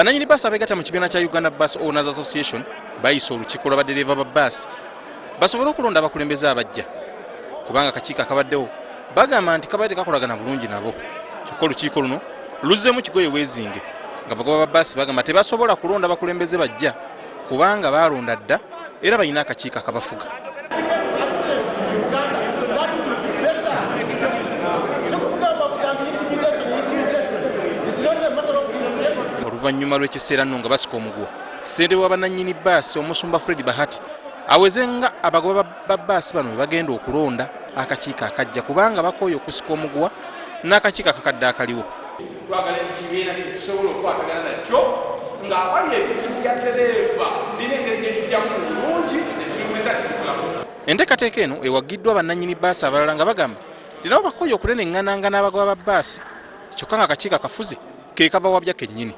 Bannannyini bbaasi abeegatta mu kibiina kya Uganda Bus Owners Association bayise olukiiko lw'abadereva ba bbaasi basobole okulonda abakulembeze abajja, kubanga akakiiko akabaddewo bagamba nti kabadde kakolagana bulungi nabo. Kyokka olukiiko luno luzzeemu kigoye weezinge nga bagoba ba bbaasi bagamba tebasobola kulonda abakulembeze bajja kubanga baalonda dda era balina akakiiko akabafuga. Oluvannyuma lw'ekiseera nno nga basika omuguwa, ssentebe wa bannannyini bbaasi Omusumba Fred Bahati aweze nga abagoba ba bbaasi bano bagenda okulonda akakiiko akajja kubanga bakooye okusika omuguwa n'akakiiko akakadde akaliwo. Twagala ekibiina tetusobola okwatagana nakyo ng'abali ebizibu bya ddereeva ndina engeri gye tujjamu bulungi ne tukiweza tukolamu. Enteekateeka eno ewagiddwa bannannyini bbaasi abalala nga bagamba nti nabo bakooye okuneneŋŋananga n'abagoba ba bbaasi, kyokka nga akakiiko akafuzi ke kabawabya kennyini.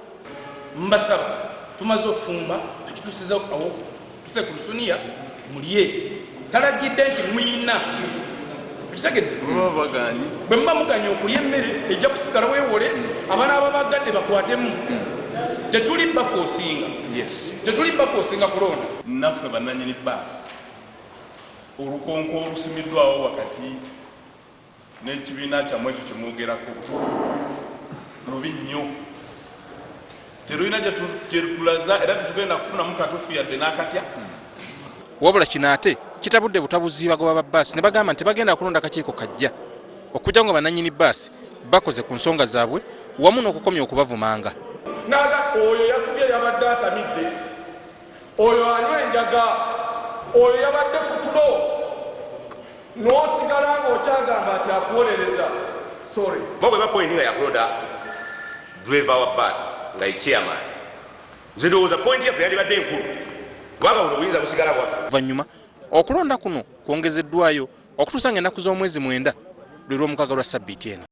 Mbasaba tumaze ofumba tukitusiza awo tuse ku lusuniya mulye talagidde nti mwina kitegedde bwe muba muganya okulya emmere ejja kusigala weewole abaana ababagadde bakwatemu. Tetuli bafoosinga kulonda. Naffe bannannyini bbaasi olukonko olusimiddwawo wakati n'ekibiina kyammwe ekyo kyemwogerako lubi nnyo, terulina gyetulaza era tetugenda kufunamu katufu yadde n'akatya. Wabula kino ate kitabudde butabuzi bagoba ba bbaasi ne bagamba nti bagenda kulonda akakiiko kajja okujja nga bannannyini bbaasi bakoze ku nsonga zaabwe wamu n'okukomya okubavumanga. Naga oyo yakubye yabadde atamidde, oyo anywa enjaga, oyo yabadde ku tulo n'osigala ng'okyagamba ati akuwolereza. Sorry. Mabwe bapointi nga yakulonda driver wa bbaasi nga ye chairman. Nze ndowooza pointi yaffe yandibadde enkulu kubanga buno buyinza busigala bwaffe. Oluvannyuma okulonda kuno kwongezeddwayo okutuusa ng'ennaku z'omwezi 9 lwe lw'omukaaga lwa ssabbiiti eno.